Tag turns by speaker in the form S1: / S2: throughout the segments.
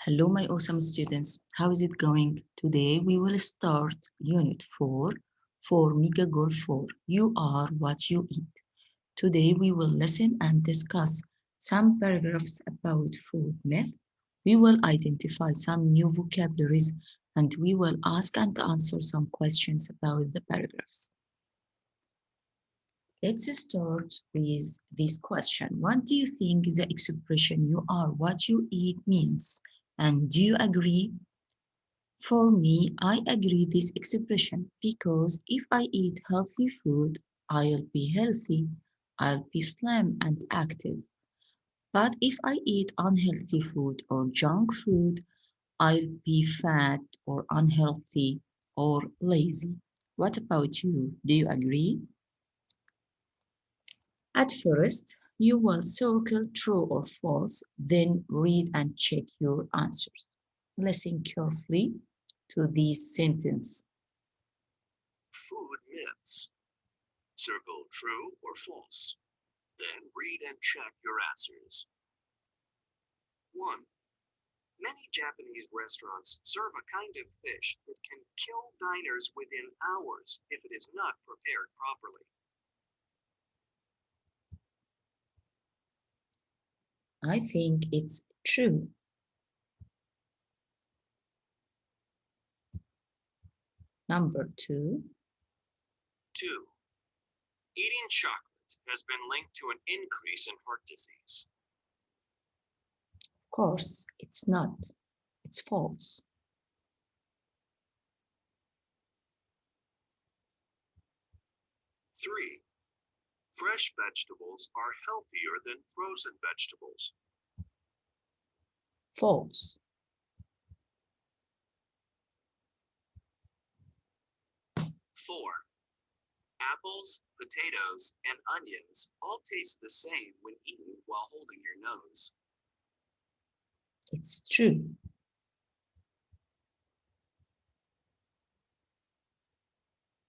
S1: Hello, my awesome students. How is it going? Today we will start Unit 4 for Mega Goal 4. You are what you eat. Today we will listen and discuss some paragraphs about food myth. We will identify some new vocabularies and we will ask and answer some questions about the paragraphs. Let's start with this question. What do you think the expression you are what you eat means? And do you agree? For me, I agree this expression because if I eat healthy food, I'll be healthy, I'll be slim and active. But if I eat unhealthy food or junk food, I'll be fat or unhealthy or lazy. What about you? Do you agree? At first, you will circle true or false, then read and check your answers. Listen carefully to this sentence.
S2: Food myths. Circle true or false. Then read and check your answers. 1. Many Japanese restaurants serve a kind of fish that can kill diners within hours if it is not prepared properly.
S1: I think it's true. Number 2.
S2: 2. Eating chocolate has been linked to an increase in heart disease.
S1: Of course, it's not. It's false.
S2: 3. Fresh vegetables are healthier than frozen vegetables.
S1: False.
S2: 4. Apples, potatoes, and onions all taste the same when eaten while holding your nose.
S1: It's true.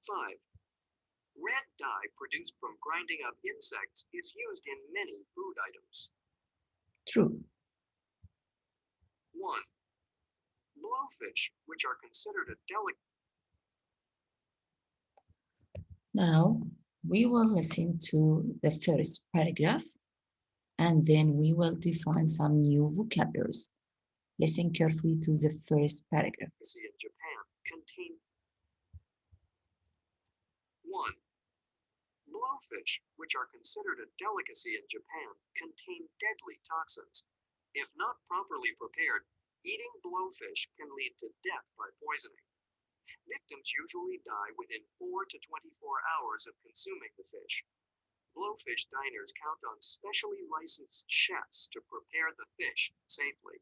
S2: 5. Red dye produced from grinding up insects is used in many food items.
S1: True.
S2: 1. Blowfish, which are considered a delicacy.
S1: Now we will listen to the first paragraph and then we will define some new vocabularies. Listen carefully to the first paragraph.
S2: In Japan contain 1. Blowfish, which are considered a delicacy in Japan, contain deadly toxins. If not properly prepared, eating blowfish can lead to death by poisoning. Victims usually die within 4 to 24 hours of consuming the fish. Blowfish diners count on specially licensed chefs to prepare the fish safely.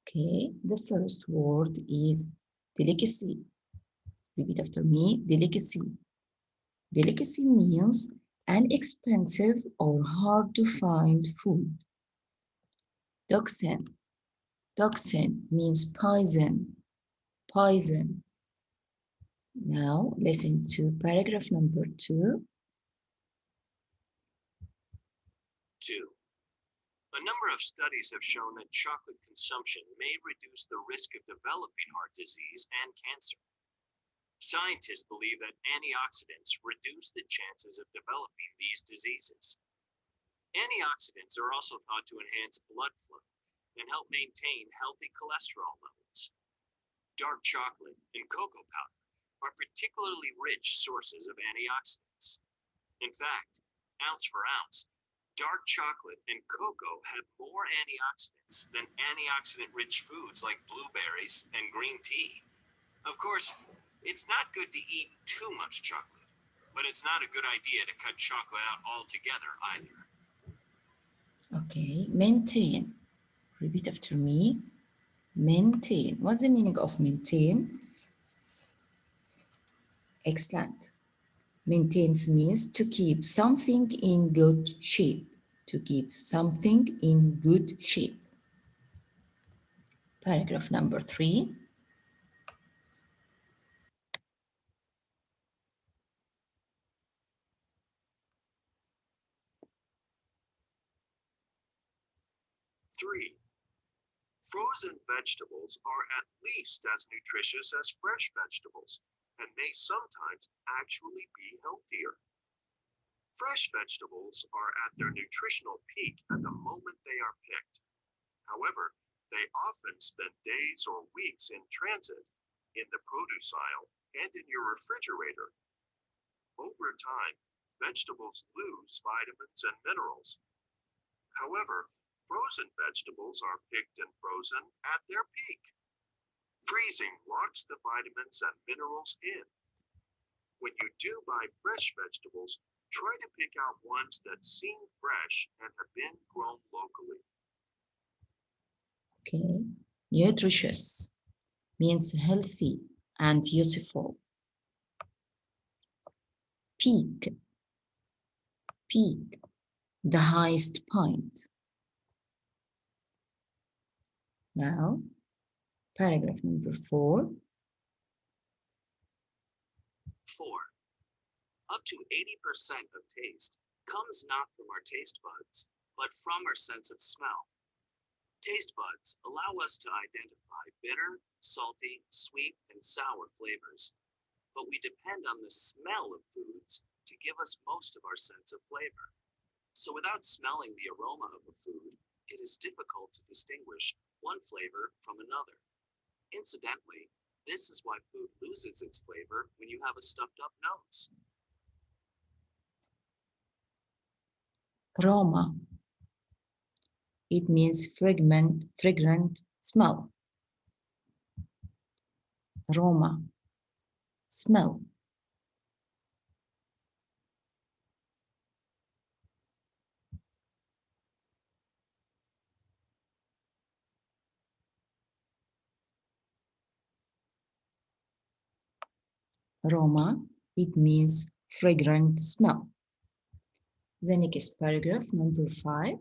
S1: Okay, the first word is delicacy. Repeat after me, delicacy. Delicacy means inexpensive or hard to find food. Toxin. Toxin means poison. Poison. Now listen to paragraph number 2.
S2: 2. A number of studies have shown that chocolate consumption may reduce the risk of developing heart disease and cancer. Scientists believe that antioxidants reduce the chances of developing these diseases. Antioxidants are also thought to enhance blood flow and help maintain healthy cholesterol levels. Dark chocolate and cocoa powder are particularly rich sources of antioxidants. In fact, ounce for ounce, dark chocolate and cocoa have more antioxidants than antioxidant-rich foods like blueberries and green tea. Of course, it's not good to eat too much chocolate, but it's not a good idea to cut chocolate out altogether either.
S1: Okay, maintain. Repeat after me. Maintain. What's the meaning of maintain? Excellent. Maintains means to keep something in good shape. To keep something in good shape. Paragraph number 3.
S2: 3. Frozen vegetables are at least as nutritious as fresh vegetables and may sometimes actually be healthier. Fresh vegetables are at their nutritional peak at the moment they are picked. However, they often spend days or weeks in transit in the produce aisle and in your refrigerator. Over time, vegetables lose vitamins and minerals. However, frozen vegetables are picked and frozen at their peak. Freezing locks the vitamins and minerals in. When you do buy fresh vegetables, try to pick out ones that seem fresh and have been grown locally.
S1: Okay. Nutritious means healthy and useful. Peak, the highest point. Now, paragraph number 4.
S2: 4. Up to 80% of taste comes not from our taste buds, but from our sense of smell. Taste buds allow us to identify bitter, salty, sweet, and sour flavors, but we depend on the smell of foods to give us most of our sense of flavor. So without smelling the aroma of a food, it is difficult to distinguish one flavor from another. Incidentally, this is why food loses its flavor when you have a stuffed up nose.
S1: Aroma. It means fragrant smell. Aroma, smell. Aroma, it means fragrant smell. The next paragraph, number 5.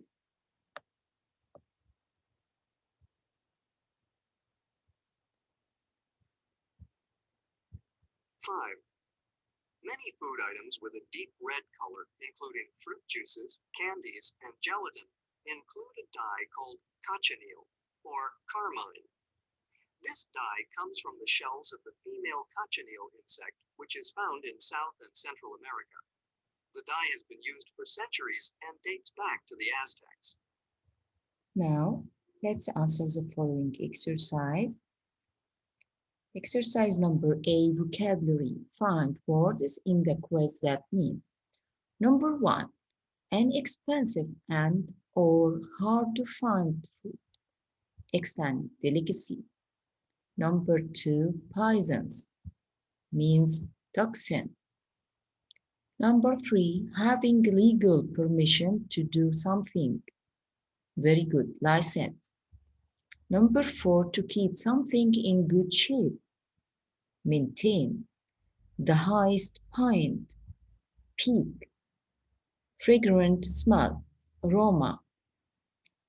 S2: 5. Many food items with a deep red color, including fruit juices, candies, and gelatin, include a dye called cochineal, or carmine. This dye comes from the shells of the female cochineal insect, which is found in South and Central America. The dye has been used for centuries and dates back to the Aztecs.
S1: Now, let's answer the following exercise. Exercise number A, vocabulary. Find words in the quiz that mean. Number 1, inexpensive and or hard to find food. Extant, delicacy. Number 2, poisons, means toxins. Number 3, having legal permission to do something. Very good, license. Number 4, to keep something in good shape. Maintain. The highest point, peak. Fragrant smell, aroma.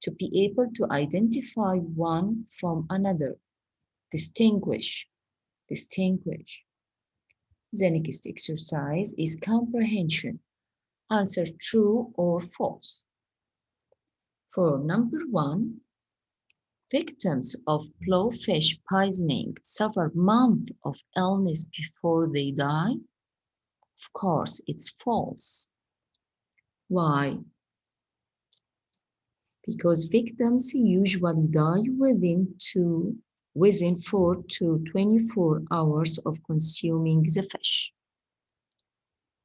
S1: To be able to identify one from another. Distinguish. The next exercise is comprehension. Answer true or false. For number 1, victims of blowfish poisoning suffer months of illness before they die. Of course, it's false. Why? Because victims usually die within 4 to 24 hours of consuming the fish.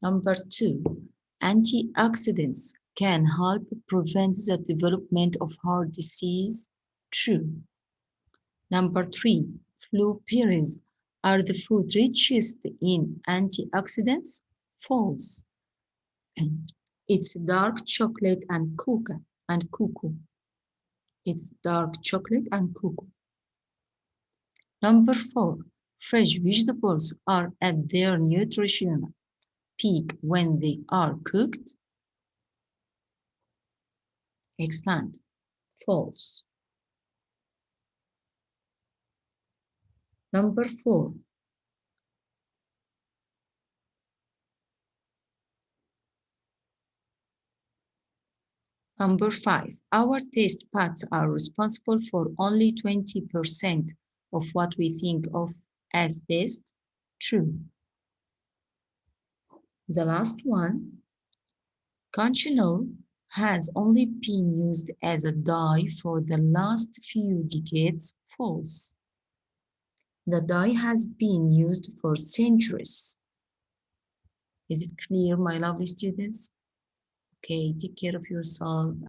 S1: Number 2, antioxidants can help prevent the development of heart disease. True. Number 3, blueberries are the food richest in antioxidants. False. It's dark chocolate and cocoa. It's dark chocolate and cocoa. Number 4, fresh vegetables are at their nutritional peak when they are cooked. Excellent. False. Number 4, Number 5, our taste buds are responsible for only 20% of what we think of as taste. True. The last one, Conchinol has only been used as a dye for the last few decades. False. The dye has been used for centuries. Is it clear, my lovely students? Okay, take care of yourself.